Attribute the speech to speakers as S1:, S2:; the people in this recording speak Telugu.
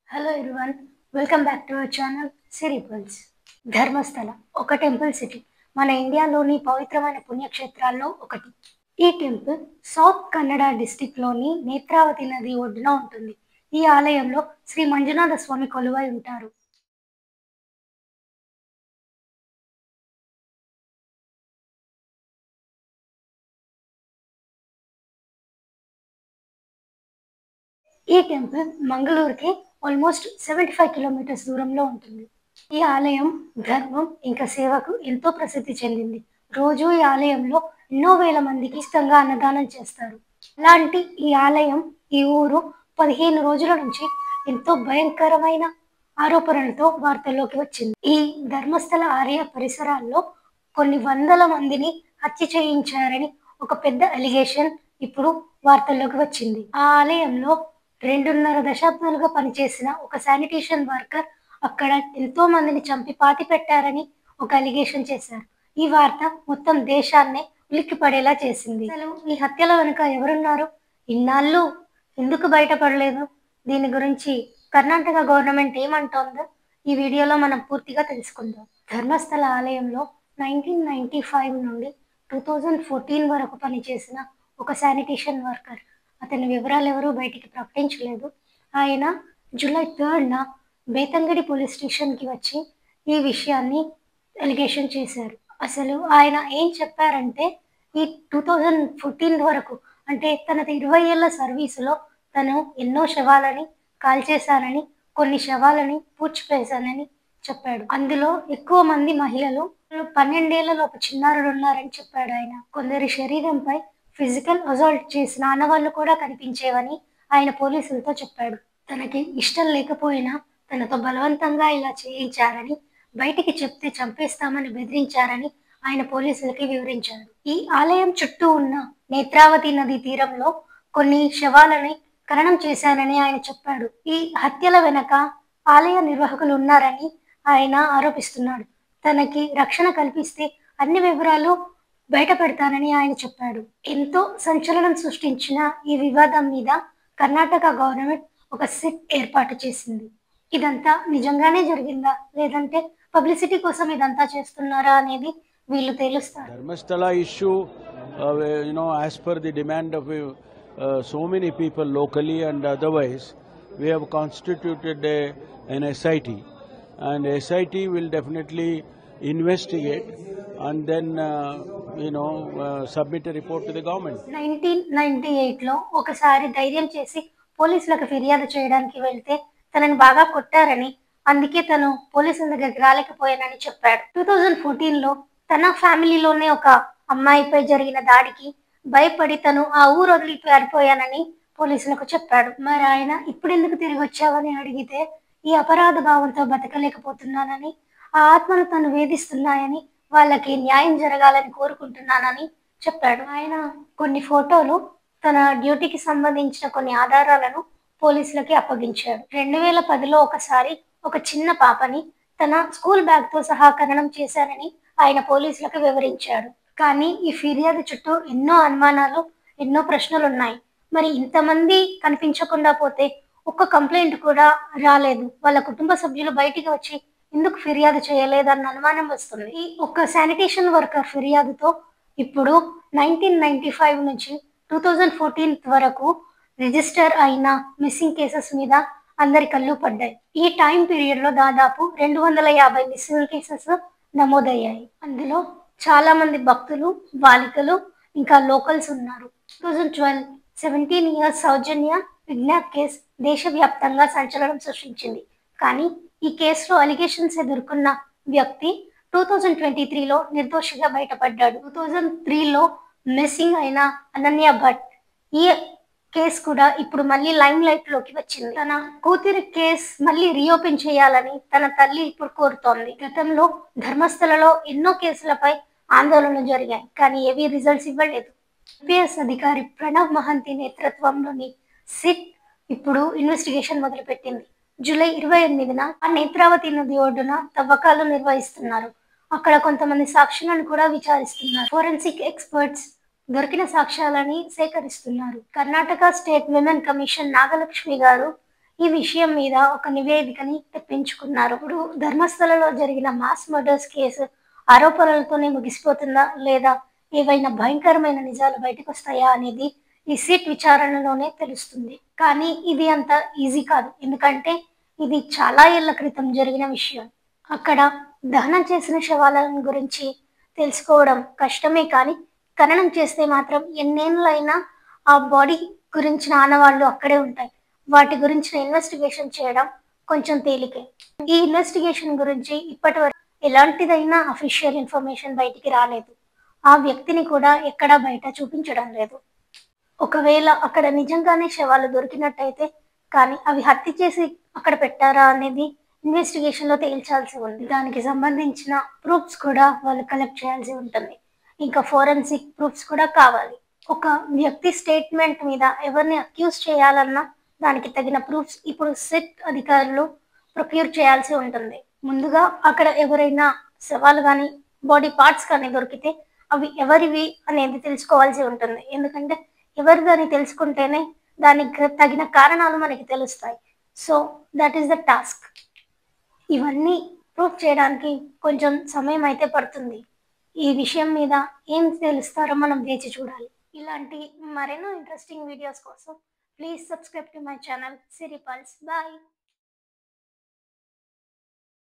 S1: Hello everyone, welcome back to our channel Siripulse. Dharmasthala ఒక టెంపుల్ సిటీ మన ఇండియాలోని పవిత్రమైన పుణ్యక్షేత్రాల్లో ఒకటి. ఈ టెంపుల్ సౌత్ కన్నడ డిస్టిక్ లోని నేత్రావతి నది ఒడ్డున ఉంటుంది. ఈ ఆలయంలో శ్రీ మంజునాథ స్వామి కొలువై ఉంటారు. ఈ టెంపుల్ మంగళూరుకి ఆల్మోస్ట్ 75 కిలోమీటర్స్ దూరంలో ఉంటుంది. ఈ ఆలయం ధర్మం ఇంకా సేవకు ఎంతో ప్రసిద్ధి చెందింది. రోజు ఈ ఆలయంలో ఎన్నో వేల మందికి ఇష్టంగా అన్నదానం చేస్తారు. అలాంటి ఈ ఆలయం ఈ ఊరు 15 రోజుల నుంచి ఎంతో భయంకరమైన ఆరోపణలతో వార్తల్లోకి వచ్చింది. ఈ ధర్మస్థల ఆలయ పరిసరాల్లో కొన్ని వందల మందిని హత్య చేయించారని ఒక పెద్ద అలిగేషన్ ఇప్పుడు వార్తల్లోకి వచ్చింది. ఆ ఆలయంలో 2.5 దశాబ్దాలుగా పనిచేసిన ఒక శానిటేషన్ వర్కర్ అక్కడ ఎంతో మందిని చంపి పాతి పెట్టారని ఒక అలిగేషన్ చేశారు. ఈ వార్త మొత్తం దేశాన్నే ఉలిక్కిపడేలా చేసింది. అసలు ఈ హత్యల వెనుక ఎవరున్నారు, ఇన్నాళ్ళు ఎందుకు బయటపడలేదు, దీని గురించి కర్ణాటక గవర్నమెంట్ ఏమంటోందో ఈ వీడియోలో మనం పూర్తిగా తెలుసుకుందాం. ధర్మస్థల ఆలయంలో 1995 నుండి 2014 వరకు పనిచేసిన ఒక శానిటేషన్ వర్కర్, అతని వివరాలు ఎవరూ బయటికి ప్రకటించలేదు. ఆయన జూలై 3న బేతంగడి పోలీస్ స్టేషన్కి వచ్చి ఈ విషయాన్ని అలిగేషన్ చేశారు. అసలు ఆయన ఏం చెప్పారంటే, ఈ 2014 వరకు అంటే తన 20 ఏళ్ల సర్వీసులో తను ఎన్నో శవాలని కాల్చేశానని, కొన్ని శవాలని పూడ్చిపేశానని చెప్పాడు. అందులో ఎక్కువ మంది మహిళలు, 12 ఏళ్లలోపు చిన్నారులు ఉన్నారని చెప్పాడు ఆయన. కొందరి శరీరంపై ఫిజికల్ అసాల్ట్ చేసిన ఆనవాళ్లు కూడా కనిపించేవని ఆయన పోలీసులతో చెప్పాడు. తనకి ఇష్టం లేకపోయినా తనతో బలవంతంగా ఇలా చేయించారని, బయటికి చెప్తే చంపేస్తామని బెదిరించారని ఆయన పోలీసులకి వివరించారు. ఈ ఆలయం చుట్టూ ఉన్న నేత్రావతి నది తీరంలో కొన్ని శవాలని ఖననం చేశానని ఆయన చెప్పాడు. ఈ హత్యల వెనక ఆలయ నిర్వాహకులు ఉన్నారని ఆయన ఆరోపిస్తున్నాడు. తనకి రక్షణ కల్పిస్తే అన్ని వివరాలు బయట పెడతానని ఆయన చెప్పాడు. ఎంతో సంచలనం సృష్టించిన ఈ వివాదం మీద కర్ణాటక గవర్నమెంట్ ఒక సిట్ ఏర్పాటు చేసింది. ఇదంతా నిజంగానే జరిగిందా లేదంటే పబ్లిసిటీ కోసం ఇదంతా చేస్తున్నారా అనేది వీళ్ళు తేలుస్తారు.
S2: Dharmasthala issue as per the demand of so many people locally and otherwise, we have constituted an SIT, and SIT will definitely investigate and then submit a report to the government.
S1: 1998లో ఒకసారి ధైర్యం చేసి పోలీసులకు ఫిర్యాదు చేయడానికి వెళ్తే తనని బాగా కొట్టారని, అందుకే తను పోలీసుల దగ్గరికి రాలేకపోయానని చెప్పాడు. 2014లో తన ఫ్యామిలీలోనే ఒక అమ్మాయిపై జరిగిన దాడికి భయపడి తను ఆ ఊరు వదిలి పారిపోయానని పోలీసులకు చెప్పాడు. మరి ఆయన ఇప్పుడెందుకు తిరిగి వచ్చావని అడిగితే, ఈ అపరాధ భావంతో బతకలేకపోతున్నానని, ఆ ఆత్మను తను వేధిస్తున్నాయని, వాళ్ళకి న్యాయం జరగాలని కోరుకుంటున్నానని చెప్పాడు. ఆయన కొన్ని ఫోటోలు, తన డ్యూటీకి సంబంధించిన కొన్ని ఆధారాలను పోలీసులకి అప్పగించాడు. 2010లో ఒకసారి ఒక చిన్న పాపని తన స్కూల్ బ్యాగ్తో సహా ఖననం చేశానని ఆయన పోలీసులకు వివరించాడు. కానీ ఈ ఫిర్యాదు చుట్టూ ఎన్నో అనుమానాలు, ఎన్నో ప్రశ్నలు ఉన్నాయి. మరి ఇంతమంది కనిపించకుండా పోతే ఒక్క కంప్లైంట్ కూడా రాలేదు, వాళ్ళ కుటుంబ సభ్యులు బయటికి వచ్చి ఎందుకు ఫిర్యాదు చేయలేదన్న అనుమానం వస్తుంది. ఈ ఒక్క శానిటేషన్ వర్కర్ ఫిర్యాదుతో ఇప్పుడు 1995 నుంచి 2014 వరకు రిజిస్టర్ అయిన మిస్సింగ్ కేసెస్ మీద అందరి కళ్ళు పడ్డాయి. ఈ టైం పీరియడ్లో దాదాపు 250 మిస్సింగ్ కేసెస్ నమోదయ్యాయి. అందులో చాలా మంది భక్తులు, బాలికలు, ఇంకా లోకల్స్ ఉన్నారు. 2012 17 ఇయర్స్ సౌజన్య కిడ్నాప్ కేసు దేశవ్యాప్తంగా సంచలనం సృష్టించింది. కానీ ఈ కేసులో అలిగేషన్స్ ఎదుర్కొన్న వ్యక్తి 2023లో నిర్దోషిగా బయటపడ్డాడు. 2003లో మిస్సింగ్ అయిన అనన్య భట్, ఈ కేసు కూడా ఇప్పుడు మళ్ళీ లైమ్ లైట్ లోకి వచ్చింది. తన కూతురి కేసు మళ్ళీ రీఓపెన్ చేయాలని తన తల్లి ఇప్పుడు కోరుతోంది. గతంలో ధర్మస్థలలో ఎన్నో కేసులపై ఆందోళనలు జరిగాయి, కానీ ఏవీ రిజల్ట్స్ ఇవ్వలేదు. ఐపీఎస్ అధికారి ప్రణవ్ మహంతి నేతృత్వంలోని సిట్ ఇప్పుడు ఇన్వెస్టిగేషన్ మొదలుపెట్టింది. జూలై 28న ఆ నేత్రావతి నది ఒడ్డున తవ్వకాలు నిర్వహిస్తున్నారు. అక్కడ కొంతమంది సాక్షులను కూడా విచారిస్తున్నారు. ఫోరెన్సిక్ ఎక్స్పర్ట్స్ దొరికిన సాక్ష్యాలని సేకరిస్తున్నారు. Karnataka state women commission Nagalakshmi గారు ఈ ఈ విషయం మీద ఒక నివేదికని తెప్పించుకున్నారు. ఇప్పుడు ధర్మస్థలలో జరిగిన మాస్ మర్డర్స్ కేసు ఆరోపణలతోనే ముగిసిపోతుందా లేదా ఏవైనా భయంకరమైన నిజాలు బయటకు వస్తాయా అనేది ఈ సిట్ విచారణలోనే తెలుస్తుంది. కానీ ఇది అంత ఈజీ కాదు, ఎందుకంటే ఇది చాలా ఏళ్ల క్రితం జరిగిన విషయం. అక్కడ దహనం చేసిన శవాల గురించి తెలుసుకోవడం కష్టమే, కానీ ఖననం చేస్తే మాత్రం ఎన్నేళ్ళైనా ఆ బాడీ గురించిన ఆనవాళ్ళు అక్కడే ఉంటాయి. వాటి గురించిన ఇన్వెస్టిగేషన్ చేయడం కొంచెం తేలికే. ఈ ఇన్వెస్టిగేషన్ గురించి ఇప్పటి వరకు ఎలాంటిదైనా అఫీషియల్ ఇన్ఫర్మేషన్ బయటికి రాలేదు. ఆ వ్యక్తిని కూడా ఎక్కడా బయట చూపించడం లేదు. ఒకవేళ అక్కడ నిజంగానే శవాలు దొరికినట్టయితే, కానీ అవి హత్య చేసి అక్కడ పెట్టారా అనేది ఇన్వెస్టిగేషన్ లో తేల్చాల్సి ఉంది. దానికి సంబంధించిన ప్రూఫ్స్ కూడా వాళ్ళు కలెక్ట్ చేయాల్సి ఉంటుంది. ఇంకా ఫోరెన్సిక్ ప్రూఫ్స్ కూడా కావాలి. ఒక వ్యక్తి స్టేట్మెంట్ మీద ఎవరిని అక్యూజ్ చేయాలన్నా దానికి తగిన ప్రూఫ్స్ ఇప్పుడు సిట్ అధికారులు ప్రొక్యూర్ చేయాల్సి ఉంటుంది. ముందుగా అక్కడ ఎవరైనా శవాలు కానీ బాడీ పార్ట్స్ కానీ దొరికితే అవి ఎవరివి అనేది తెలుసుకోవాల్సి ఉంటుంది. ఎందుకంటే ఎవరిదని తెలుసుకుంటేనే దానికి తగిన కారణాలు మనకి తెలుస్తాయి. So that is the task. ఇవన్నీ ప్రూఫ్ చేయడానికి కొంచెం సమయం అయితే పడుతుంది. ఈ విషయం మీద ఏం తెలుస్తారో మనం వేచి చూడాలి. ఇలాంటి మరెన్నో ఇంట్రెస్టింగ్ వీడియోస్ కోసం please subscribe to my channel Siri Pulse. Bye.